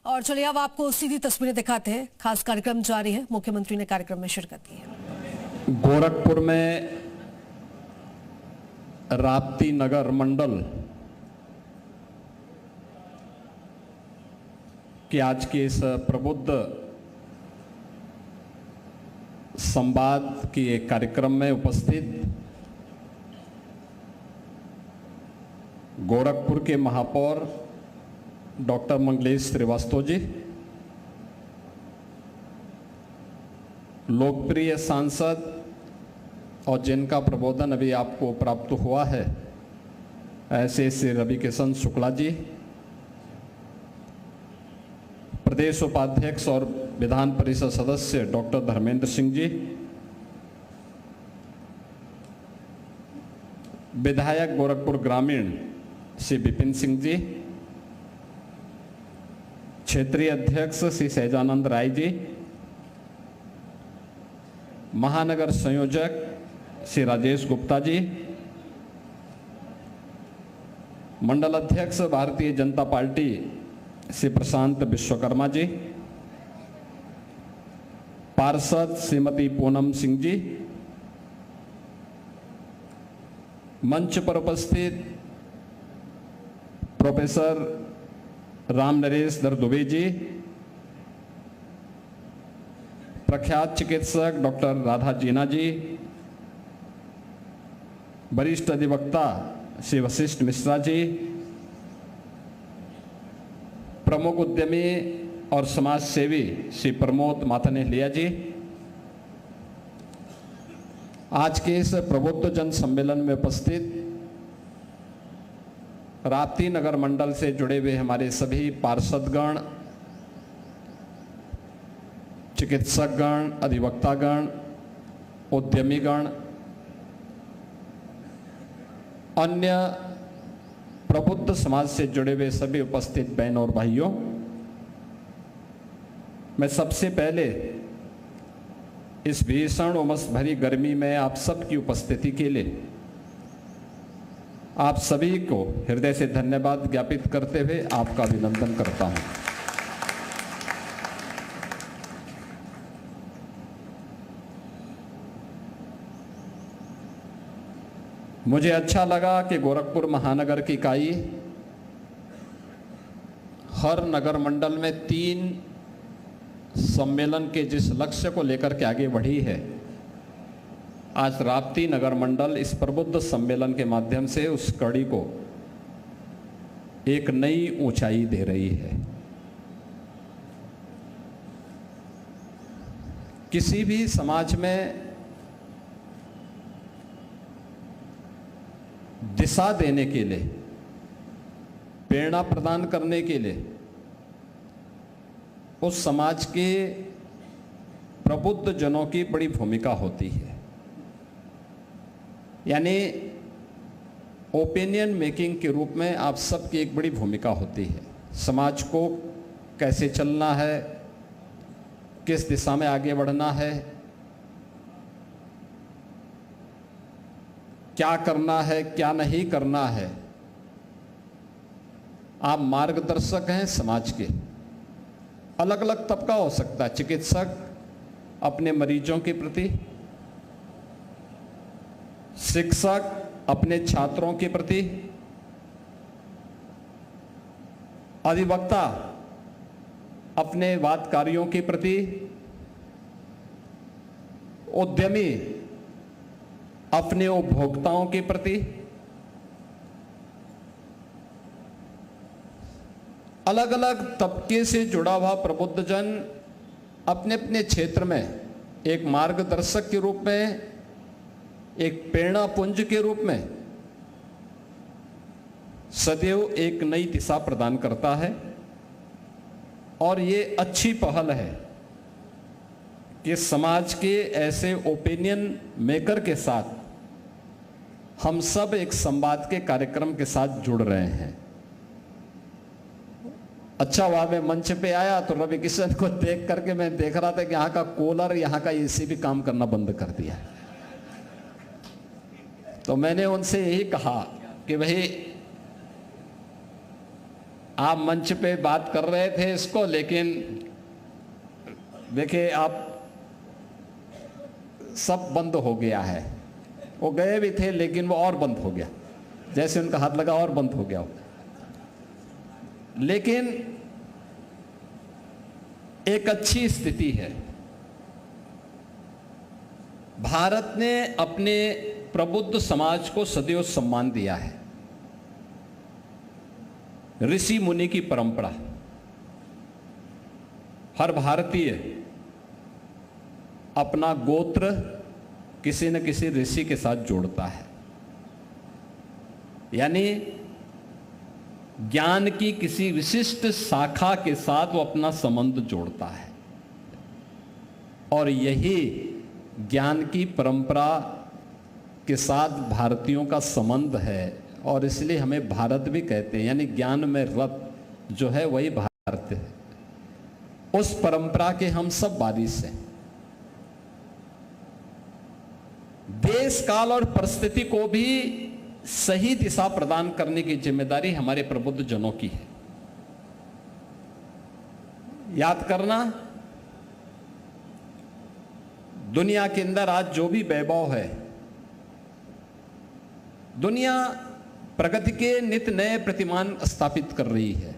और चलिए अब आपको सीधी तस्वीरें दिखाते हैं। खास कार्यक्रम जारी है, मुख्यमंत्री ने कार्यक्रम में शिरकत की है। गोरखपुर में राप्ती नगर मंडल के आज के इस प्रबुद्ध संवाद के एक कार्यक्रम में उपस्थित गोरखपुर के महापौर डॉक्टर मंगलेश श्रीवास्तव जी, लोकप्रिय सांसद और जिनका प्रबोधन अभी आपको प्राप्त हुआ है ऐसे श्री रवि किशन शुक्ला जी, प्रदेश उपाध्यक्ष और विधान परिषद सदस्य डॉक्टर धर्मेंद्र सिंह जी, विधायक गोरखपुर ग्रामीण श्री विपिन सिंह जी, क्षेत्रीय अध्यक्ष श्री सहजानंद राय जी, महानगर संयोजक श्री राजेश गुप्ता जी, मंडल अध्यक्ष भारतीय जनता पार्टी श्री प्रशांत विश्वकर्मा जी, पार्षद श्रीमती पूनम सिंह जी, मंच पर उपस्थित प्रोफेसर राम नरेश दर दुबे जी, प्रख्यात चिकित्सक डॉक्टर राधा जीना जी, वरिष्ठ अधिवक्ता श्री वशिष्ठ मिश्रा जी, प्रमुख उद्यमी और समाज सेवी श्री प्रमोद माथनेलिया जी, आज के इस प्रबुद्ध जन सम्मेलन में उपस्थित राप्ती नगर मंडल से जुड़े हुए हमारे सभी पार्षदगण, चिकित्सकगण, अधिवक्तागण, उद्यमीगण, अन्य प्रबुद्ध समाज से जुड़े हुए सभी उपस्थित बहनों और भाइयों, मैं सबसे पहले इस भीषण उमस भरी गर्मी में आप सबकी उपस्थिति के लिए आप सभी को हृदय से धन्यवाद ज्ञापित करते हुए आपका अभिनंदन करता हूं। मुझे अच्छा लगा कि गोरखपुर महानगर की इकाई हर नगर मंडल में 3 सम्मेलन के जिस लक्ष्य को लेकर के आगे बढ़ी है, आज राप्ती नगर मंडल इस प्रबुद्ध सम्मेलन के माध्यम से उस कड़ी को एक नई ऊंचाई दे रही है। किसी भी समाज में दिशा देने के लिए, प्रेरणा प्रदान करने के लिए उस समाज के प्रबुद्ध जनों की बड़ी भूमिका होती है। यानी ओपिनियन मेकिंग के रूप में आप सबकी एक बड़ी भूमिका होती है। समाज को कैसे चलना है, किस दिशा में आगे बढ़ना है, क्या करना है, क्या नहीं करना है, आप मार्गदर्शक हैं समाज के। अलग अलग तबका हो सकता है, चिकित्सक अपने मरीजों के प्रति, शिक्षक अपने छात्रों के प्रति, अधिवक्ता अपने वादकारियों के प्रति, उद्यमी अपने उपभोक्ताओं के प्रति, अलग अलग तबके से जुड़ा हुआ प्रबुद्ध जन अपने अपने क्षेत्र में एक मार्गदर्शक के रूप में, एक प्रेरणा पुंज के रूप में सदैव एक नई दिशा प्रदान करता है। और ये अच्छी पहल है कि समाज के ऐसे ओपिनियन मेकर के साथ हम सब एक संवाद के कार्यक्रम के साथ जुड़ रहे हैं। अच्छा हुआ मैं मंच पे आया तो रवि किशन को देख करके मैं देख रहा था कि यहाँ का कूलर, यहाँ का एसी भी काम करना बंद कर दिया। तो मैंने उनसे यही कहा कि भाई आप मंच पे बात कर रहे थे इसको, लेकिन देखिए आप सब बंद हो गया है। वो गए भी थे लेकिन वो और बंद हो गया, जैसे उनका हाथ लगा और बंद हो गया। लेकिन एक अच्छी स्थिति है। भारत ने अपने प्रबुद्ध समाज को सदैव सम्मान दिया है। ऋषि मुनि की परंपरा, हर भारतीय अपना गोत्र किसी न किसी ऋषि के साथ जोड़ता है, यानी ज्ञान की किसी विशिष्ट शाखा के साथ वो अपना संबंध जोड़ता है। और यही ज्ञान की परंपरा के साथ भारतीयों का संबंध है, और इसलिए हमें भारत भी कहते हैं, यानी ज्ञान में रत जो है वही भारत है। उस परंपरा के हम सब वारिस हैं। देश काल और परिस्थिति को भी सही दिशा प्रदान करने की जिम्मेदारी हमारे प्रबुद्ध जनों की है। याद करना, दुनिया के अंदर आज जो भी वैभव है, दुनिया प्रगति के नित नए प्रतिमान स्थापित कर रही है,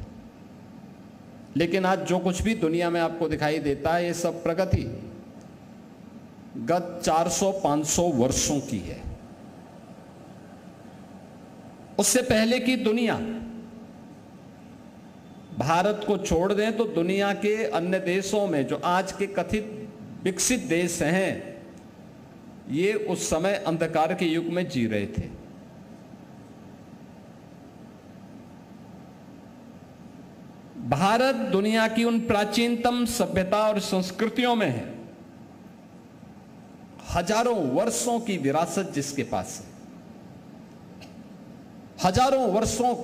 लेकिन आज जो कुछ भी दुनिया में आपको दिखाई देता है, ये सब प्रगति गत 400-500 वर्षों की है। उससे पहले की दुनिया, भारत को छोड़ दें तो दुनिया के अन्य देशों में जो आज के कथित विकसित देश हैं, ये उस समय अंधकार के युग में जी रहे थे। भारत दुनिया की उन प्राचीनतम सभ्यता और संस्कृतियों में है। हजारों वर्षों की विरासत जिसके पास है, हजारों वर्षों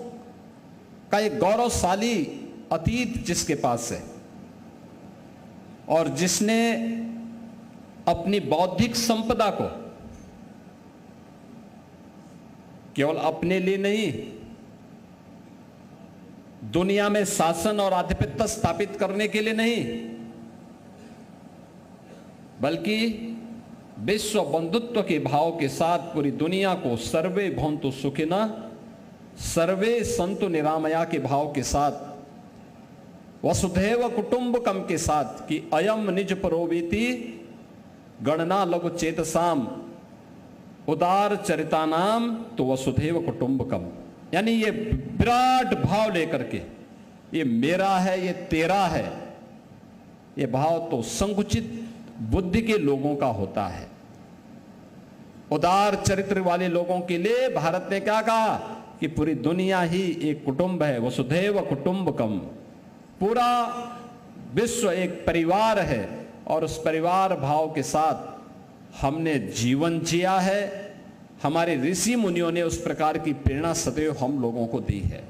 का एक गौरवशाली अतीत जिसके पास है, और जिसने अपनी बौद्धिक संपदा को केवल अपने लिए नहीं, दुनिया में शासन और आधिपत्य स्थापित करने के लिए नहीं, बल्कि विश्व बंधुत्व के भाव के साथ पूरी दुनिया को सर्वे भवन्तु सुखिनः सर्वे सन्तु निरामया के भाव के साथ, वसुधैव कुटुंबकम के साथ कि अयम निज परोवेति गणना लघु चेतसाम उदार चरितानाम तो वसुधैव कुटुंबकम, यानी ये विराट भाव लेकर के, ये मेरा है, ये तेरा है, ये भाव तो संकुचित बुद्धि के लोगों का होता है। उदार चरित्र वाले लोगों के लिए भारत ने क्या कहा कि पूरी दुनिया ही एक कुटुंब है, वसुधैव कुटुंबकम, पूरा विश्व एक परिवार है, और उस परिवार भाव के साथ हमने जीवन जिया है। हमारे ऋषि मुनियों ने उस प्रकार की प्रेरणा सदैव हम लोगों को दी है।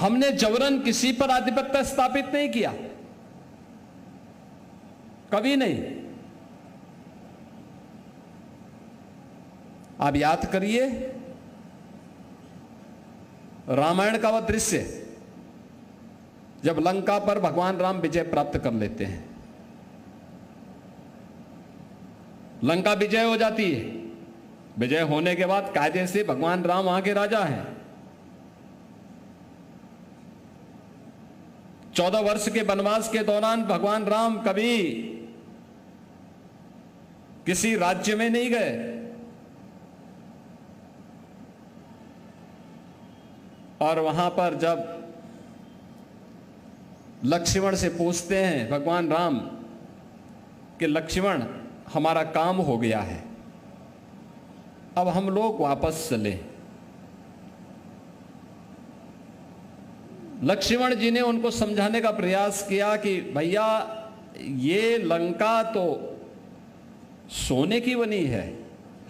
हमने जबरन किसी पर आधिपत्य स्थापित नहीं किया, कभी नहीं। आप याद करिए रामायण का वह दृश्य, जब लंका पर भगवान राम विजय प्राप्त कर लेते हैं, लंका विजय हो जाती है। विजय होने के बाद कायदे से भगवान राम वहां के राजा हैं। 14 वर्ष के वनवास के दौरान भगवान राम कभी किसी राज्य में नहीं गए, और वहां पर जब लक्ष्मण से पूछते हैं भगवान राम कि लक्ष्मण हमारा काम हो गया है, अब हम लोग वापस चले। लक्ष्मण जी ने उनको समझाने का प्रयास किया कि भैया ये लंका तो सोने की बनी है,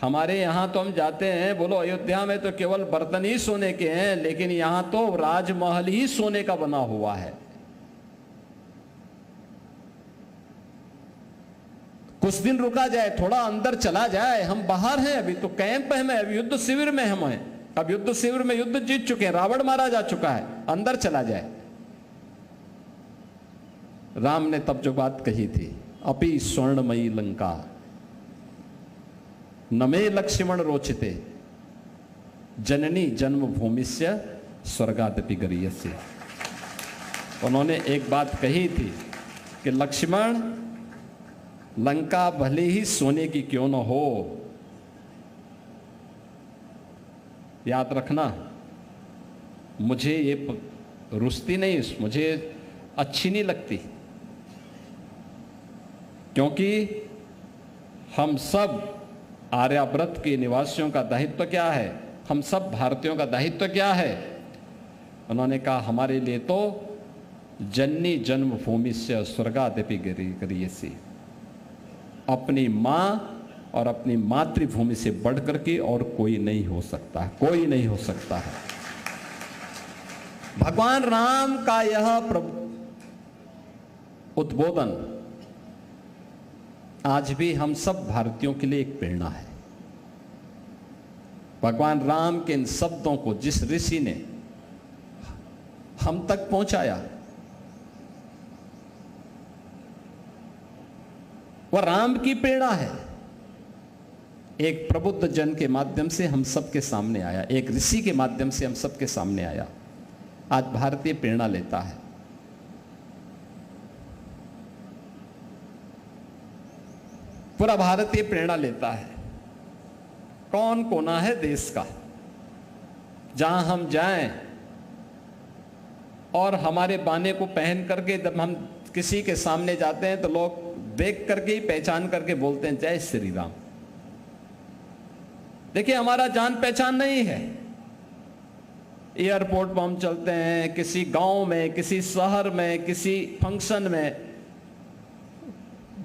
हमारे यहां तो हम जाते हैं, बोलो अयोध्या में तो केवल बर्तन ही सोने के हैं, लेकिन यहां तो राजमहल ही सोने का बना हुआ है। कुछ दिन रुका जाए, थोड़ा अंदर चला जाए, हम बाहर हैं, अभी तो कैंप है, मैं अभी युद्ध शिविर में हम हैं, अब युद्ध शिविर में युद्ध जीत चुके हैं, रावण मारा जा चुका है, अंदर चला जाए। राम ने तब जो बात कही थी, अपि स्वर्णमयी लंका न मे लक्ष्मण रोचते जननी जन्मभूमिस्य स्वर्गादपि गरीयसे। उन्होंने एक बात कही थी कि लक्ष्मण, लंका भले ही सोने की क्यों न हो, याद रखना, मुझे ये रुचती नहीं, मुझे अच्छी नहीं लगती, क्योंकि हम सब आर्यावर्त के निवासियों का दायित्व क्या है, हम सब भारतीयों का दायित्व क्या है। उन्होंने कहा हमारे लिए तो जननी जन्मभूमि से स्वर्गादपि गरीयसी, अपनी मां और अपनी मातृभूमि से बढ़कर के और कोई नहीं हो सकता है, कोई नहीं हो सकता है। भगवान राम का यह उद्बोधन आज भी हम सब भारतीयों के लिए एक प्रेरणा है। भगवान राम के इन शब्दों को जिस ऋषि ने हम तक पहुंचाया, वह राम की प्रेरणा है। एक प्रबुद्ध जन के माध्यम से हम सबके सामने आया, एक ऋषि के माध्यम से हम सबके सामने आया, आज भारतीय प्रेरणा लेता है। पूरा भारतीय प्रेरणा लेता है। कौन कोना है देश का जहां हम जाएं और हमारे बाने को पहन करके जब हम किसी के सामने जाते हैं तो लोग देख करके ही पहचान करके बोलते हैं जय श्री राम। देखिए, हमारा जान पहचान नहीं है। एयरपोर्ट पर हम चलते हैं, किसी गांव में, किसी शहर में, किसी फंक्शन में,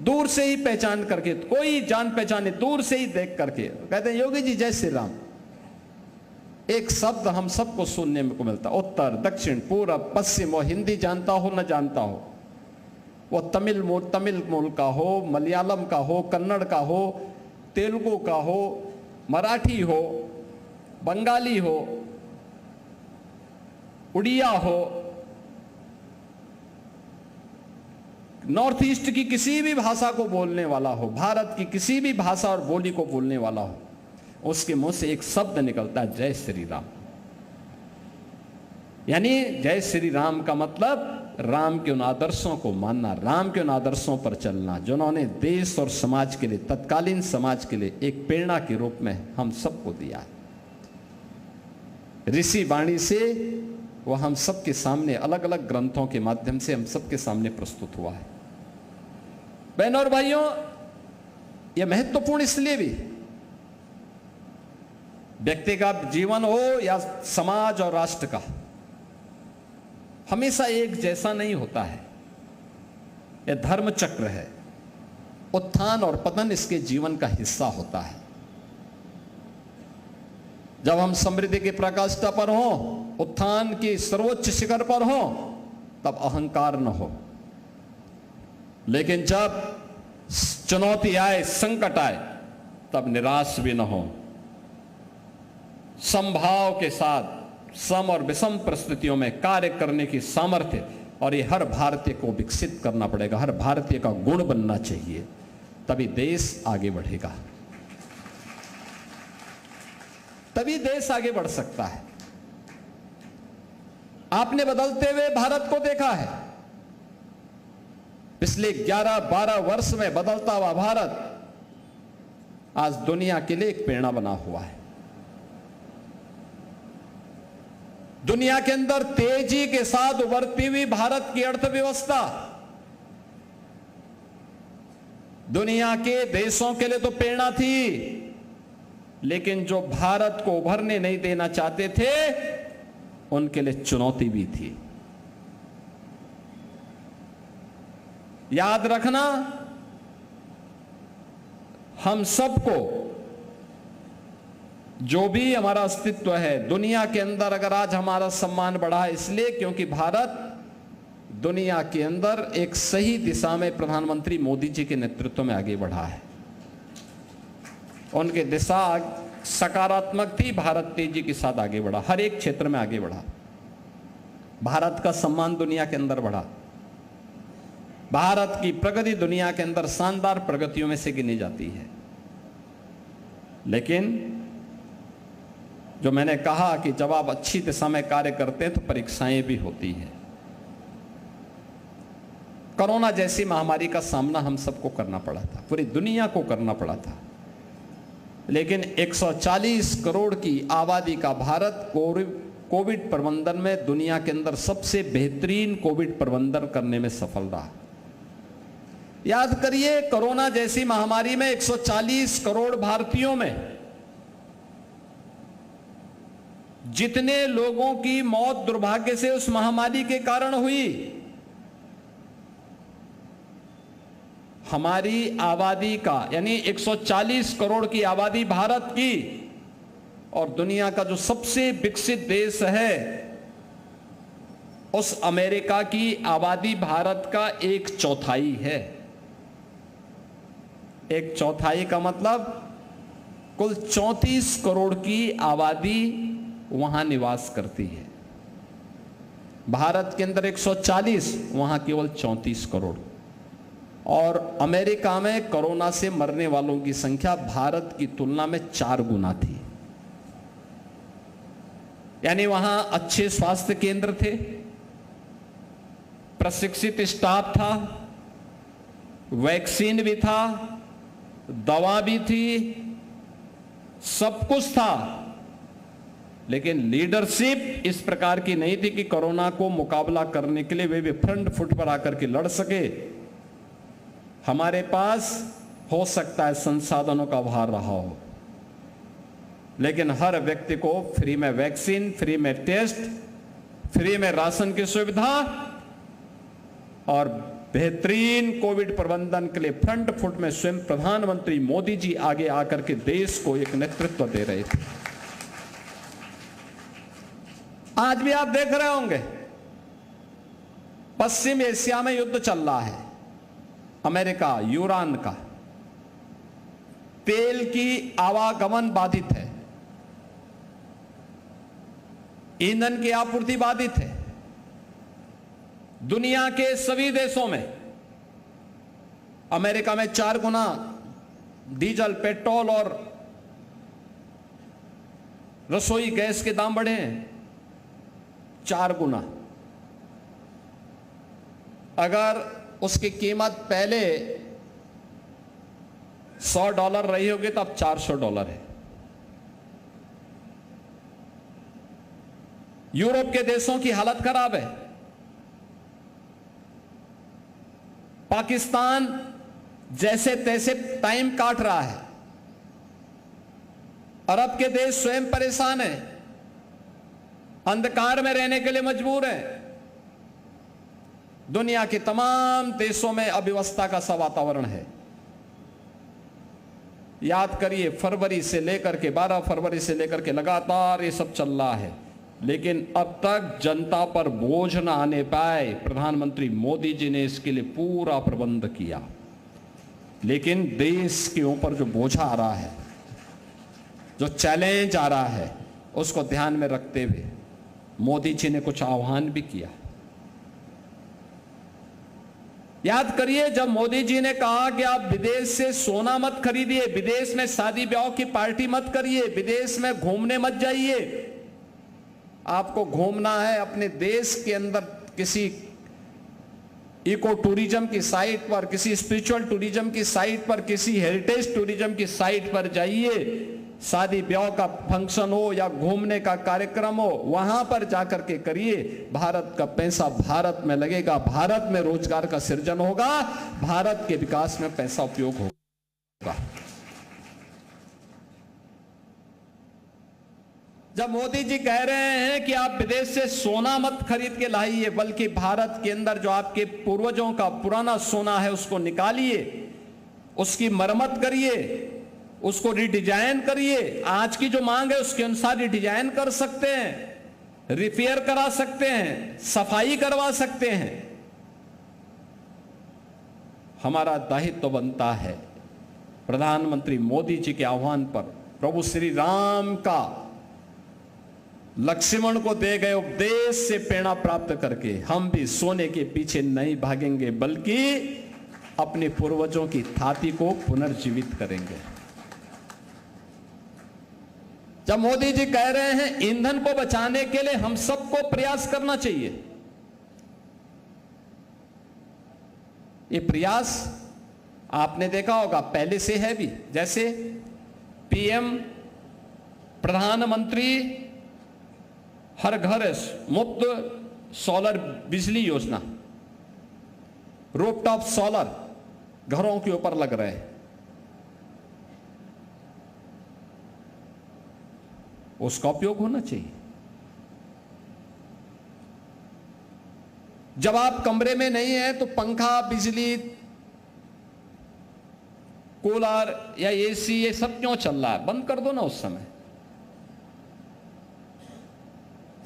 दूर से ही पहचान करके, कोई जान पहचाने, दूर से ही देख करके कहते हैं योगी जी जय श्री राम। एक शब्द हम सबको सुनने को मिलता, उत्तर दक्षिण पूरब पश्चिम, वो हिंदी जानता हो न जानता हो, वो तमिल मूल का हो, मलयालम का हो, कन्नड़ का हो, तेलुगु का हो, मराठी हो, बंगाली हो, उड़िया हो, नॉर्थ ईस्ट की किसी भी भाषा को बोलने वाला हो, भारत की किसी भी भाषा और बोली को बोलने वाला हो, उसके मुंह से एक शब्द निकलता है जय श्री राम। यानी जय श्री राम का मतलब राम के उन आदर्शों को मानना, राम के उन आदर्शों पर चलना, जिन्होंने देश और समाज के लिए, तत्कालीन समाज के लिए एक प्रेरणा के रूप में हम सबको दिया है। ऋषि वाणी से वह हम सबके सामने अलग अलग ग्रंथों के माध्यम से हम सबके सामने प्रस्तुत हुआ है। बहनों और भाइयों, यह महत्वपूर्ण इसलिए भी, व्यक्ति का जीवन हो या समाज और राष्ट्र का, हमेशा एक जैसा नहीं होता है। यह धर्म चक्र है, उत्थान और पतन इसके जीवन का हिस्सा होता है। जब हम समृद्धि की प्रकाष्ठा पर हो, उत्थान की सर्वोच्च शिखर पर हो, तब अहंकार न हो, लेकिन जब चुनौती आए, संकट आए, तब निराश भी न हो। समभाव के साथ सम और विषम परिस्थितियों में कार्य करने की सामर्थ्य, और ये हर भारतीय को विकसित करना पड़ेगा, हर भारतीय का गुण बनना चाहिए, तभी देश आगे बढ़ेगा, तभी देश आगे बढ़ सकता है। आपने बदलते हुए भारत को देखा है। पिछले 11-12 वर्ष में बदलता हुआ भारत आज दुनिया के लिए एक प्रेरणा बना हुआ है। दुनिया के अंदर तेजी के साथ उभरती हुई भारत की अर्थव्यवस्था दुनिया के देशों के लिए तो प्रेरणा थी, लेकिन जो भारत को उभरने नहीं देना चाहते थे, उनके लिए चुनौती भी थी। याद रखना, हम सबको जो भी हमारा अस्तित्व है दुनिया के अंदर, अगर आज हमारा सम्मान बढ़ा है इसलिए क्योंकि भारत दुनिया के अंदर एक सही दिशा में प्रधानमंत्री मोदी जी के नेतृत्व में आगे बढ़ा है। उनके दिशा सकारात्मक थी, भारत तेजी के साथ आगे बढ़ा, हर एक क्षेत्र में आगे बढ़ा। भारत का सम्मान दुनिया के अंदर बढ़ा। भारत की प्रगति दुनिया के अंदर शानदार प्रगतियों में से गिनी जाती है। लेकिन जो मैंने कहा कि जब आप अच्छी दिशा में कार्य करते हैं तो परीक्षाएं भी होती हैं। कोरोना जैसी महामारी का सामना हम सबको करना पड़ा था, पूरी दुनिया को करना पड़ा था। लेकिन 140 करोड़ की आबादी का भारत कोविड प्रबंधन में दुनिया के अंदर सबसे बेहतरीन कोविड प्रबंधन करने में सफल रहा। याद करिए, कोरोना जैसी महामारी में 140 करोड़ भारतीयों में जितने लोगों की मौत दुर्भाग्य से उस महामारी के कारण हुई, हमारी आबादी का यानी 140 करोड़ की आबादी भारत की और दुनिया का जो सबसे विकसित देश है उस अमेरिका की आबादी भारत का 1/4 है। 1/4 का मतलब कुल 34 करोड़ की आबादी वहां निवास करती है। भारत के अंदर 140, वहां केवल 34 करोड़। और अमेरिका में कोरोना से मरने वालों की संख्या भारत की तुलना में 4 गुना थी। यानी वहां अच्छे स्वास्थ्य केंद्र थे, प्रशिक्षित स्टाफ था, वैक्सीन भी था, दवा भी थी, सब कुछ था। लेकिन लीडरशिप इस प्रकार की नहीं थी कि कोरोना को मुकाबला करने के लिए वे भी फ्रंट फुट पर आकर के लड़ सके। हमारे पास हो सकता है संसाधनों का अभाव रहा हो, लेकिन हर व्यक्ति को फ्री में वैक्सीन, फ्री में टेस्ट, फ्री में राशन की सुविधा और बेहतरीन कोविड प्रबंधन के लिए फ्रंट फुट में स्वयं प्रधानमंत्री मोदी जी आगे आकर के देश को एक नेतृत्व दे रहे थे। आज भी आप देख रहे होंगे, पश्चिम एशिया में युद्ध चल रहा है, अमेरिका यूरान का। तेल की आवागमन बाधित है, ईंधन की आपूर्ति बाधित है। दुनिया के सभी देशों में, अमेरिका में 4 गुना डीजल, पेट्रोल और रसोई गैस के दाम बढ़े हैं, 4 गुना। अगर उसकी कीमत पहले $100 रही होगी तो अब $400 है। यूरोप के देशों की हालत खराब है। पाकिस्तान जैसे तैसे टाइम काट रहा है। अरब के देश स्वयं परेशान है, अंधकार में रहने के लिए मजबूर है। दुनिया के तमाम देशों में अव्यवस्था का सा वातावरण है। याद करिए, फरवरी से लेकर के 12 फरवरी से लेकर के लगातार ये सब चल रहा है, लेकिन अब तक जनता पर बोझ न आने पाए। प्रधानमंत्री मोदी जी ने इसके लिए पूरा प्रबंध किया, लेकिन देश के ऊपर जो बोझा आ रहा है, जो चैलेंज आ रहा है, उसको ध्यान में रखते हुए मोदी जी ने कुछ आह्वान भी किया। याद करिए, जब मोदी जी ने कहा कि आप विदेश से सोना मत खरीदिए, विदेश में शादी ब्याह की पार्टी मत करिए, विदेश में घूमने मत जाइए, आपको घूमना है अपने देश के अंदर किसी इको टूरिज्म की साइट पर, किसी स्पिरिचुअल टूरिज्म की साइट पर, किसी हेरिटेज टूरिज्म की साइट पर जाइए। शादी ब्याह का फंक्शन हो या घूमने का कार्यक्रम हो, वहां पर जाकर के करिए। भारत का पैसा भारत में लगेगा, भारत में रोजगार का सृजन होगा, भारत के विकास में पैसा उपयोग होगा। जब मोदी जी कह रहे हैं कि आप विदेश से सोना मत खरीद के लाइए, बल्कि भारत के अंदर जो आपके पूर्वजों का पुराना सोना है उसको निकालिए, उसकी मरम्मत करिए, उसको रिडिजाइन करिए। आज की जो मांग है उसके अनुसार रिडिजाइन कर सकते हैं, रिपेयर करा सकते हैं, सफाई करवा सकते हैं। हमारा दायित्व बनता है प्रधानमंत्री मोदी जी के आह्वान पर प्रभु श्री राम का लक्ष्मण को दे गए उपदेश से प्रेरणा प्राप्त करके हम भी सोने के पीछे नहीं भागेंगे, बल्कि अपने पूर्वजों की थाती को पुनर्जीवित करेंगे। जब मोदी जी कह रहे हैं ईंधन को बचाने के लिए हम सबको प्रयास करना चाहिए, ये प्रयास आपने देखा होगा पहले से है भी। जैसे पीएम प्रधानमंत्री हर घर मुफ्त सोलर बिजली योजना, रूफटॉप सोलर घरों के ऊपर लग रहे हैं, उसका उपयोग होना चाहिए। जब आप कमरे में नहीं है तो पंखा, बिजली, कूलर या एसी ये सब क्यों चल रहा है, बंद कर दो ना उस समय।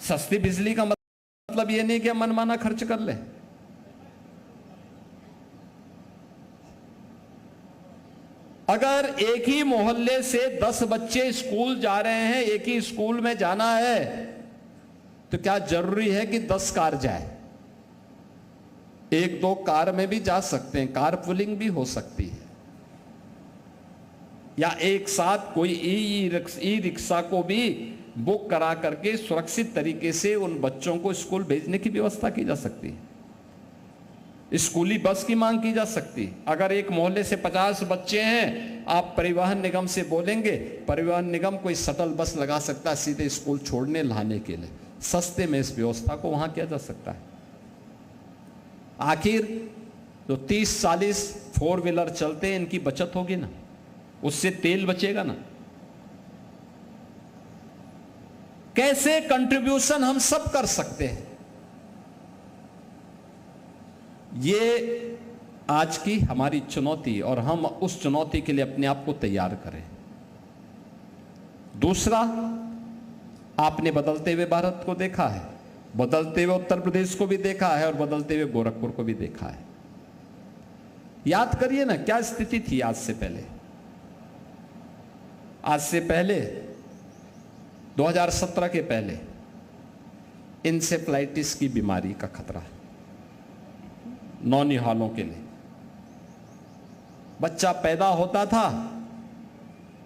सस्ती बिजली का मतलब ये नहीं कि हम मनमाना खर्च कर ले। अगर एक ही मोहल्ले से 10 बच्चे स्कूल जा रहे हैं, एक ही स्कूल में जाना है, तो क्या जरूरी है कि 10 कार जाए? एक दो कार में भी जा सकते हैं, कार पुलिंग भी हो सकती है, या एक साथ कोई ई रिक्शा को भी बुक करा करके सुरक्षित तरीके से उन बच्चों को स्कूल भेजने की व्यवस्था की जा सकती है। स्कूली बस की मांग की जा सकती है। अगर एक मोहल्ले से 50 बच्चे हैं, आप परिवहन निगम से बोलेंगे, परिवहन निगम कोई शटल बस लगा सकता है सीधे स्कूल छोड़ने लाने के लिए, सस्ते में इस व्यवस्था को वहां किया जा सकता है। आखिर जो 30-40 4 व्हीलर चलते हैं, इनकी बचत होगी ना, उससे तेल बचेगा ना। कैसे कंट्रीब्यूशन हम सब कर सकते हैं, ये आज की हमारी चुनौती, और हम उस चुनौती के लिए अपने आप को तैयार करें। दूसरा, आपने बदलते हुए भारत को देखा है, बदलते हुए उत्तर प्रदेश को भी देखा है और बदलते हुए गोरखपुर को भी देखा है। याद करिए ना क्या स्थिति थी आज से पहले। आज से पहले 2017 के पहले इंसेफ्लाइटिस की बीमारी का खतरा नौनिहालों के लिए। बच्चा पैदा होता था,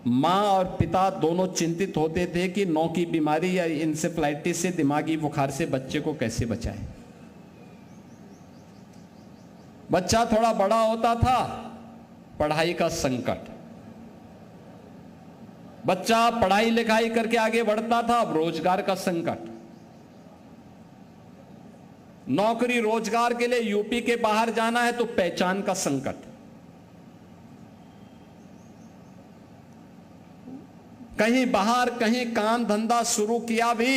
मां और पिता दोनों चिंतित होते थे कि नौ की बीमारी या इंसेफ्लाइटिस से, दिमागी बुखार से बच्चे को कैसे बचाएं। बच्चा थोड़ा बड़ा होता था, पढ़ाई का संकट, बच्चा पढ़ाई लिखाई करके आगे बढ़ता था, अब रोजगार का संकट, नौकरी रोजगार के लिए यूपी के बाहर जाना है तो पहचान का संकट, कहीं बाहर कहीं काम धंधा शुरू किया भी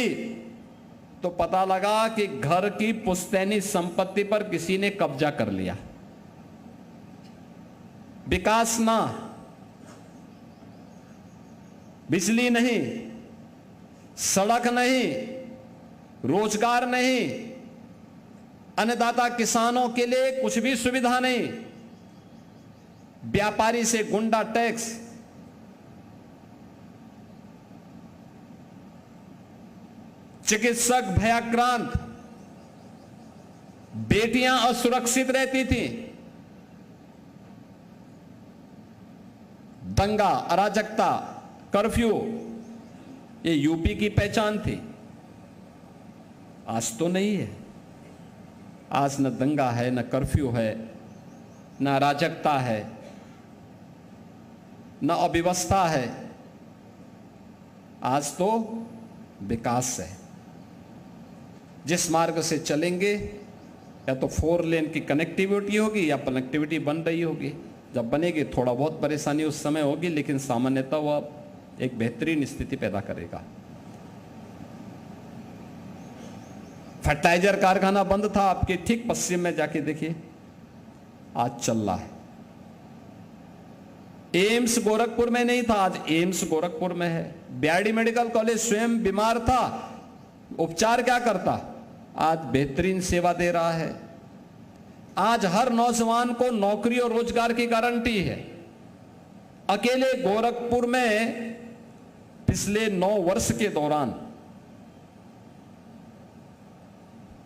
तो पता लगा कि घर की पुश्तैनी संपत्ति पर किसी ने कब्जा कर लिया। विकास ना, बिजली नहीं, सड़क नहीं, रोजगार नहीं, अन्नदाता किसानों के लिए कुछ भी सुविधा नहीं, व्यापारी से गुंडा टैक्स, चिकित्सक भयाक्रांत, बेटियां असुरक्षित रहती थीं, दंगा, अराजकता, कर्फ्यू, ये यूपी की पहचान थी। आज तो नहीं है। आज न दंगा है, न कर्फ्यू है, न अराजकता है, न अव्यवस्था है। आज तो विकास है। जिस मार्ग से चलेंगे या तो 4 लेन की कनेक्टिविटी होगी या कनेक्टिविटी बन रही होगी। जब बनेगी थोड़ा बहुत परेशानी उस समय होगी, लेकिन सामान्यतः वह एक बेहतरीन स्थिति पैदा करेगा। फर्टिलाइजर कारखाना बंद था, आपके ठीक पश्चिम में जाके देखिए, आज चल रहा है। एम्स गोरखपुर में नहीं था, आज एम्स गोरखपुर में है। बीआरडी मेडिकल कॉलेज स्वयं बीमार था, उपचार क्या करता, आज बेहतरीन सेवा दे रहा है। आज हर नौजवान को नौकरी और रोजगार की गारंटी है। अकेले गोरखपुर में पिछले 9 वर्ष के दौरान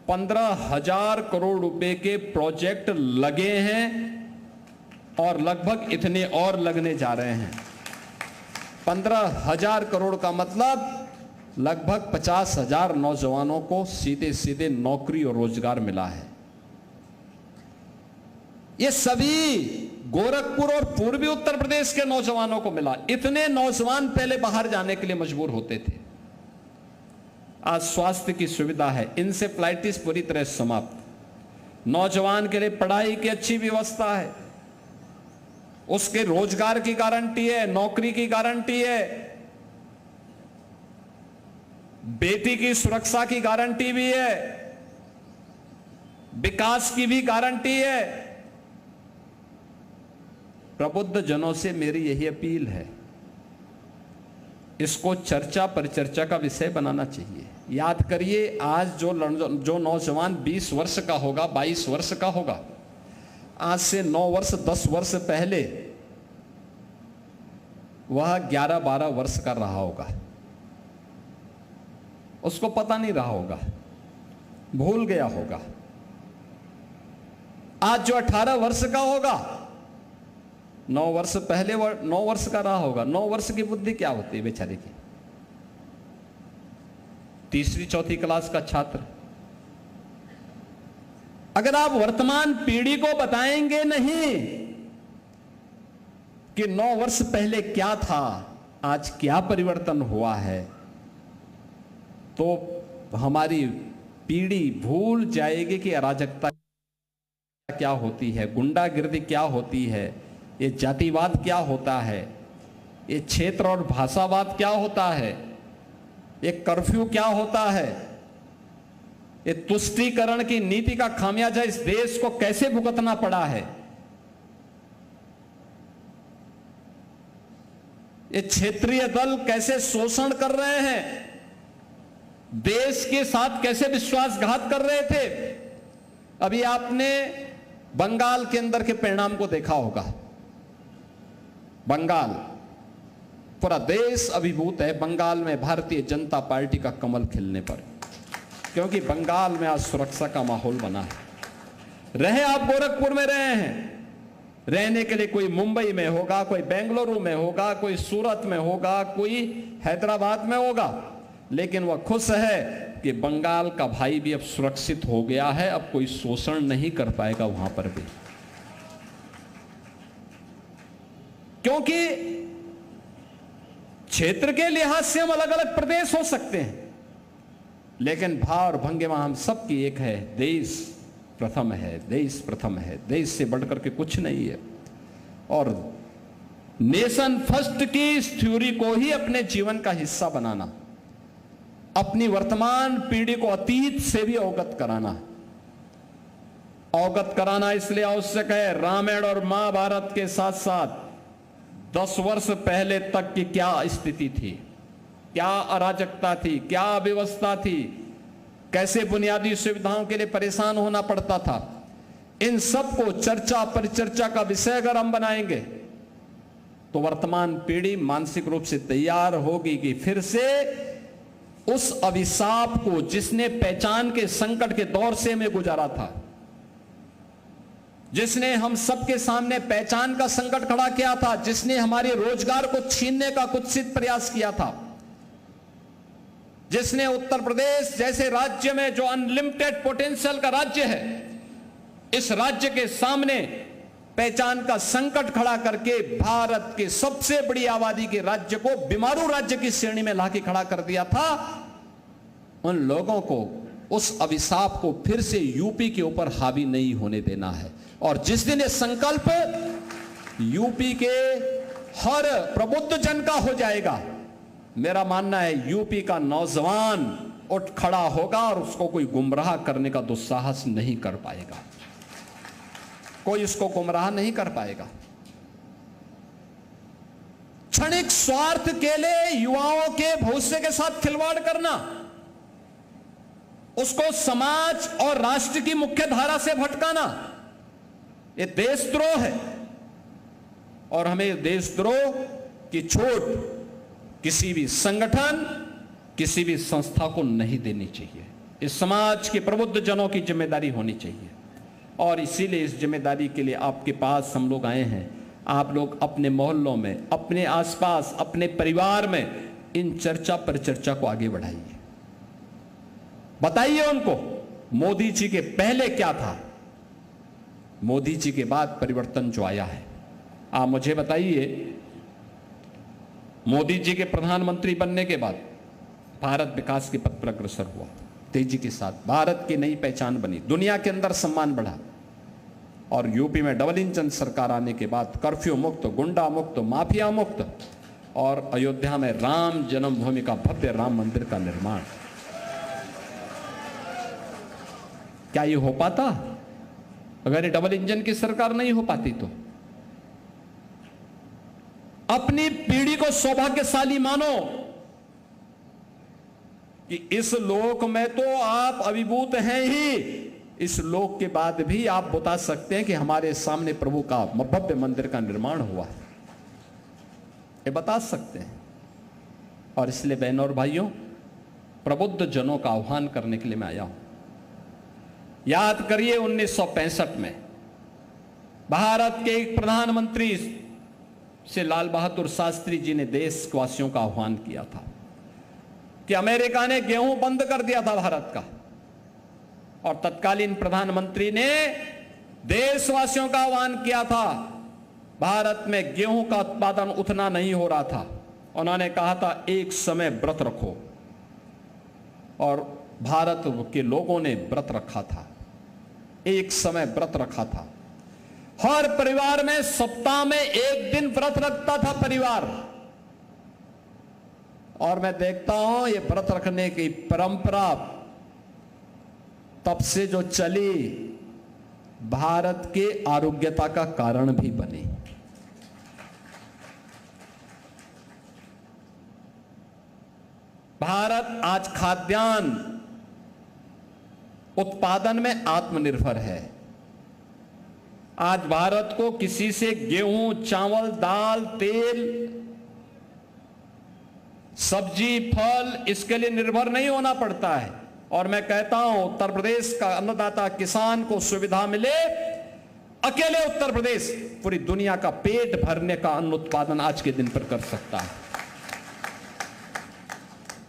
15,000 करोड़ रुपए के प्रोजेक्ट लगे हैं और लगभग इतने और लगने जा रहे हैं। 15,000 करोड़ का मतलब लगभग 50,000 नौजवानों को सीधे सीधे नौकरी और रोजगार मिला है। ये सभी गोरखपुर और पूर्वी उत्तर प्रदेश के नौजवानों को मिला। इतने नौजवान पहले बाहर जाने के लिए मजबूर होते थे। आज स्वास्थ्य की सुविधा है, इंसेफ्लाइटिस पूरी तरह समाप्त। नौजवान के लिए पढ़ाई की अच्छी व्यवस्था है, उसके रोजगार की गारंटी है, नौकरी की गारंटी है, बेटी की सुरक्षा की गारंटी भी है, विकास की भी गारंटी है। प्रबुद्ध जनों से मेरी यही अपील है, इसको चर्चा परिचर्चा का विषय बनाना चाहिए। याद करिए, आज जो नौजवान 20 वर्ष का होगा, 22 वर्ष का होगा, आज से 9 वर्ष 10 वर्ष पहले वह 11-12 वर्ष का रहा होगा। उसको पता नहीं रहा होगा, भूल गया होगा। आज जो 18 वर्ष का होगा, 9 वर्ष पहले 9 वर्ष का रहा होगा। 9 वर्ष की बुद्धि क्या होती है बेचारे की? तीसरी चौथी क्लास का छात्र। अगर आप वर्तमान पीढ़ी को बताएंगे नहीं कि 9 वर्ष पहले क्या था, आज क्या परिवर्तन हुआ है, तो हमारी पीढ़ी भूल जाएगी कि अराजकता क्या होती है, गुंडागिर्दी क्या होती है, ये जातिवाद क्या होता है, ये क्षेत्र और भाषावाद क्या होता है, ये कर्फ्यू क्या होता है, ये तुष्टीकरण की नीति का खामियाजा इस देश को कैसे भुगतना पड़ा है, ये क्षेत्रीय दल कैसे शोषण कर रहे हैं, देश के साथ कैसे विश्वासघात कर रहे थे। अभी आपने बंगाल के अंदर के परिणाम को देखा होगा। बंगाल, पूरा देश अभिभूत है बंगाल में भारतीय जनता पार्टी का कमल खिलने पर, क्योंकि बंगाल में आज सुरक्षा का माहौल बना है। रहे आप गोरखपुर में रहे हैं, रहने के लिए कोई मुंबई में होगा, कोई बेंगलुरु में होगा, कोई सूरत में होगा, कोई हैदराबाद में होगा, लेकिन वह खुश है कि बंगाल का भाई भी अब सुरक्षित हो गया है, अब कोई शोषण नहीं कर पाएगा वहां पर भी। क्योंकि क्षेत्र के लिहाज से हम अलग अलग प्रदेश हो सकते हैं, लेकिन भाव और भंगिमा हम सबकी एक है, देश प्रथम है, देश प्रथम है, देश से बढ़कर के कुछ नहीं है। और नेशन फर्स्ट की इस थ्योरी को ही अपने जीवन का हिस्सा बनाना, अपनी वर्तमान पीढ़ी को अतीत से भी अवगत कराना। अवगत कराना इसलिए आवश्यक है, रामायण और महाभारत के साथ साथ 10 वर्ष पहले तक की क्या स्थिति थी, क्या अराजकता थी, क्या अव्यवस्था थी, कैसे बुनियादी सुविधाओं के लिए परेशान होना पड़ता था, इन सब को चर्चा परिचर्चा का विषय अगर हम बनाएंगे तो वर्तमान पीढ़ी मानसिक रूप से तैयार होगी कि फिर से उस अभिशाप को, जिसने पहचान के संकट के दौर से हमें गुजारा था, जिसने हम सबके सामने पहचान का संकट खड़ा किया था, जिसने हमारे रोजगार को छीनने का कुत्सित प्रयास किया था, जिसने उत्तर प्रदेश जैसे राज्य में जो अनलिमिटेड पोटेंशियल का राज्य है, इस राज्य के सामने पहचान का संकट खड़ा करके भारत के सबसे बड़ी आबादी के राज्य को बीमारू राज्य की श्रेणी में लाके खड़ा कर दिया था, उन लोगों को, उस अभिशाप को फिर से यूपी के ऊपर हावी नहीं होने देना है। और जिस दिन ये संकल्प यूपी के हर प्रबुद्ध जन का हो जाएगा, मेरा मानना है यूपी का नौजवान उठ खड़ा होगा और उसको कोई गुमराह करने का दुस्साहस नहीं कर पाएगा, कोई इसको गुमराह नहीं कर पाएगा। क्षणिक स्वार्थ के लिए युवाओं के भविष्य के साथ खिलवाड़ करना, उसको समाज और राष्ट्र की मुख्य धारा से भटकाना, यह देशद्रोह है। और हमें देशद्रोह की चोट किसी भी संगठन, किसी भी संस्था को नहीं देनी चाहिए। इस समाज के प्रबुद्ध जनों की जिम्मेदारी होनी चाहिए और इसीलिए इस जिम्मेदारी के लिए आपके पास हम लोग आए हैं। आप लोग अपने मोहल्लों में, अपने आसपास, अपने परिवार में इन चर्चा पर चर्चा को आगे बढ़ाइए। बताइए उनको मोदी जी के पहले क्या था, मोदी जी के बाद परिवर्तन जो आया है। आप मुझे बताइए, मोदी जी के प्रधानमंत्री बनने के बाद भारत विकास के पथ पर अग्रसर हुआ तेजी के साथ। भारत की नई पहचान बनी, दुनिया के अंदर सम्मान बढ़ा और यूपी में डबल इंजन सरकार आने के बाद कर्फ्यू मुक्त, गुंडा मुक्त, माफिया मुक्त और अयोध्या में राम जन्मभूमि का भव्य राम मंदिर का निर्माण। क्या ये हो पाता अगर ये डबल इंजन की सरकार नहीं हो पाती? तो अपनी पीढ़ी को सौभाग्यशाली मानो कि इस लोक में तो आप अभिभूत हैं ही, इस लोक के बाद भी आप बता सकते हैं कि हमारे सामने प्रभु का भव्य मंदिर का निर्माण हुआ है। ये बता सकते हैं। और इसलिए बहनों और भाइयों, प्रबुद्ध जनों का आह्वान करने के लिए मैं आया हूं। याद करिए 1965 में भारत के एक प्रधानमंत्री से लाल बहादुर शास्त्री जी ने देशवासियों का आह्वान किया था कि अमेरिका ने गेहूं बंद कर दिया था भारत का, और तत्कालीन प्रधानमंत्री ने देशवासियों का आह्वान किया था। भारत में गेहूं का उत्पादन उतना नहीं हो रहा था, उन्होंने कहा था एक समय व्रत रखो, और भारत के लोगों ने व्रत रखा था। एक समय व्रत रखा था। हर परिवार में सप्ताह में एक दिन व्रत रखता था परिवार। और मैं देखता हूं ये व्रत रखने की परंपरा तब से जो चली, भारत के आरोग्यता का कारण भी बनी। भारत आज खाद्यान्न उत्पादन में आत्मनिर्भर है। आज भारत को किसी से गेहूं, चावल, दाल, तेल, सब्जी, फल इसके लिए निर्भर नहीं होना पड़ता है। और मैं कहता हूं उत्तर प्रदेश का अन्नदाता किसान को सुविधा मिले, अकेले उत्तर प्रदेश पूरी दुनिया का पेट भरने का अन्न उत्पादन आज के दिन पर कर सकता है।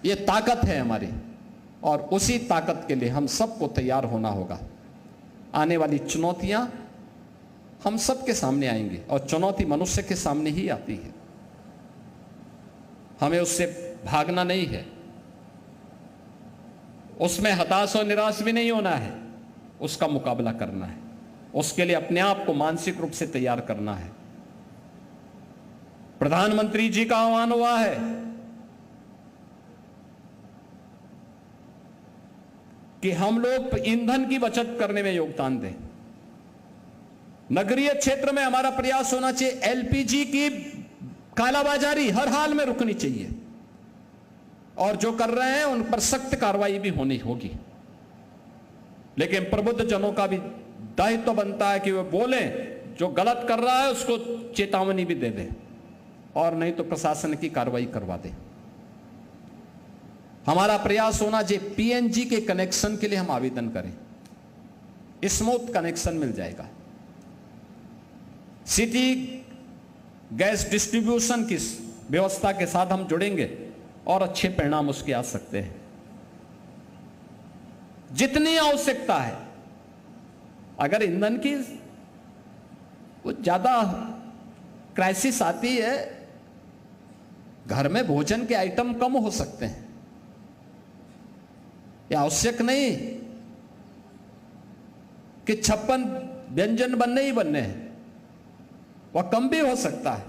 यह ताकत है हमारी, और उसी ताकत के लिए हम सबको तैयार होना होगा। आने वाली चुनौतियां हम सबके सामने आएंगी, और चुनौती मनुष्य के सामने ही आती है। हमें उससे भागना नहीं है, उसमें हताश और निराश भी नहीं होना है, उसका मुकाबला करना है। उसके लिए अपने आप को मानसिक रूप से तैयार करना है। प्रधानमंत्री जी का आह्वान हुआ है कि हम लोग ईंधन की बचत करने में योगदान दें। नगरीय क्षेत्र में हमारा प्रयास होना चाहिए, एलपीजी की कालाबाजारी हर हाल में रुकनी चाहिए, और जो कर रहे हैं उन पर सख्त कार्रवाई भी होनी होगी। लेकिन प्रबुद्ध जनों का भी दायित्व बनता है कि वे बोलें, जो गलत कर रहा है उसको चेतावनी भी दे दें, और नहीं तो प्रशासन की कार्रवाई करवा दें। हमारा प्रयास होना चाहिए पीएनजी के कनेक्शन के लिए हम आवेदन करें, स्मूथ कनेक्शन मिल जाएगा। सिटी गैस डिस्ट्रीब्यूशन की व्यवस्था के साथ हम जुड़ेंगे और अच्छे परिणाम उसके आ सकते हैं। जितनी आवश्यकता है, अगर ईंधन की कुछ ज्यादा क्राइसिस आती है, घर में भोजन के आइटम कम हो सकते हैं। यह आवश्यक नहीं कि 56 व्यंजन बनने ही बनने हैं, वह कम भी हो सकता है।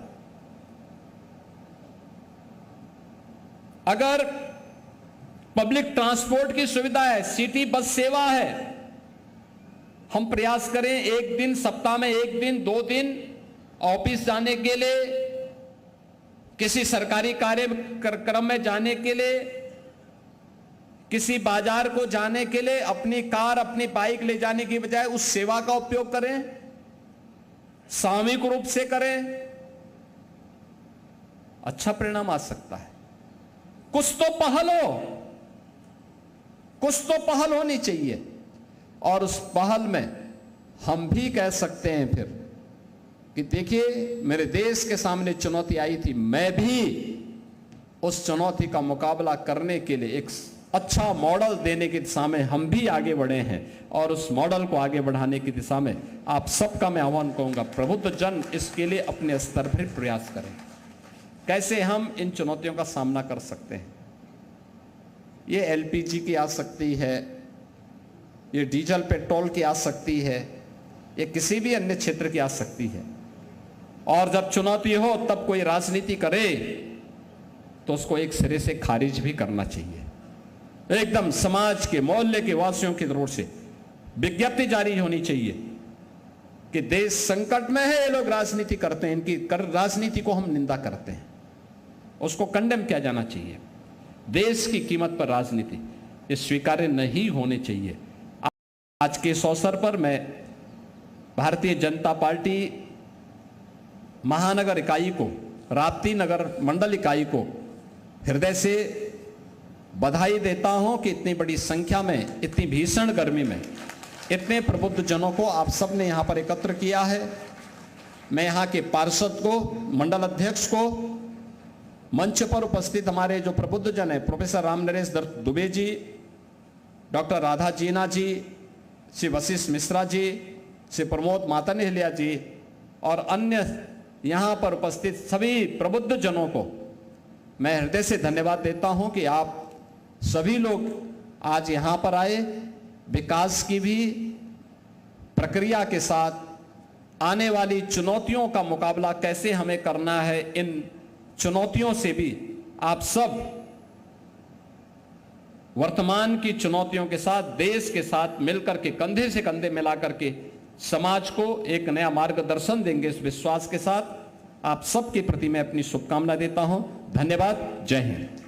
अगर पब्लिक ट्रांसपोर्ट की सुविधा है, सिटी बस सेवा है, हम प्रयास करें एक दिन, सप्ताह में एक दिन, 2 दिन ऑफिस जाने के लिए, किसी सरकारी कार्यक्रम में जाने के लिए, किसी बाजार को जाने के लिए अपनी कार, अपनी बाइक ले जाने की बजाय उस सेवा का उपयोग करें, सामूहिक रूप से करें, अच्छा परिणाम आ सकता है। कुछ तो पहल होनी चाहिए। और उस पहल में हम भी कह सकते हैं फिर कि देखिए, मेरे देश के सामने चुनौती आई थी, मैं भी उस चुनौती का मुकाबला करने के लिए एक अच्छा मॉडल देने की दिशा में हम भी आगे बढ़े हैं। और उस मॉडल को आगे बढ़ाने की दिशा में आप सबका मैं आह्वान करूंगा, प्रबुद्ध जन इसके लिए अपने स्तर पर प्रयास करें। कैसे हम इन चुनौतियों का सामना कर सकते हैं? ये एलपीजी की आ सकती है, ये डीजल पेट्रोल की आ सकती है, ये किसी भी अन्य क्षेत्र की आ सकती है। और जब चुनौती हो तब कोई राजनीति करे तो उसको एक सिरे से खारिज भी करना चाहिए। एकदम समाज के, मोहल्ले के वासियों की तरफ से विज्ञप्ति जारी होनी चाहिए कि देश संकट में है, ये लोग राजनीति करते हैं, इनकी राजनीति को हम निंदा करते हैं, उसको कंडेम किया जाना चाहिए। देश की कीमत पर राजनीति ये स्वीकार्य नहीं होनी चाहिए। आज के इस अवसर पर मैं भारतीय जनता पार्टी महानगर इकाई को, राप्ती नगर मंडल इकाई को हृदय से बधाई देता हूं कि इतनी बड़ी संख्या में, इतनी भीषण गर्मी में इतने प्रबुद्ध जनों को आप सब ने यहां पर एकत्र किया है। मैं यहां के पार्षद को, मंडल अध्यक्ष को, मंच पर उपस्थित हमारे जो प्रबुद्ध जन है, प्रोफेसर राम नरेश दुबे जी, डॉक्टर राधा जीना जी, श्री वशिष्ठ मिश्रा जी, श्री प्रमोद मातनहलिया जी और अन्य यहां पर उपस्थित सभी प्रबुद्ध जनों को मैं हृदय से धन्यवाद देता हूं कि आप सभी लोग आज यहां पर आए। विकास की भी प्रक्रिया के साथ आने वाली चुनौतियों का मुकाबला कैसे हमें करना है, इन चुनौतियों से भी आप सब वर्तमान की चुनौतियों के साथ, देश के साथ मिलकर के, कंधे से कंधे मिलाकर के समाज को एक नया मार्गदर्शन देंगे। इस विश्वास के साथ आप सबके प्रति मैं अपनी शुभकामना देता हूं। धन्यवाद। जय हिंद।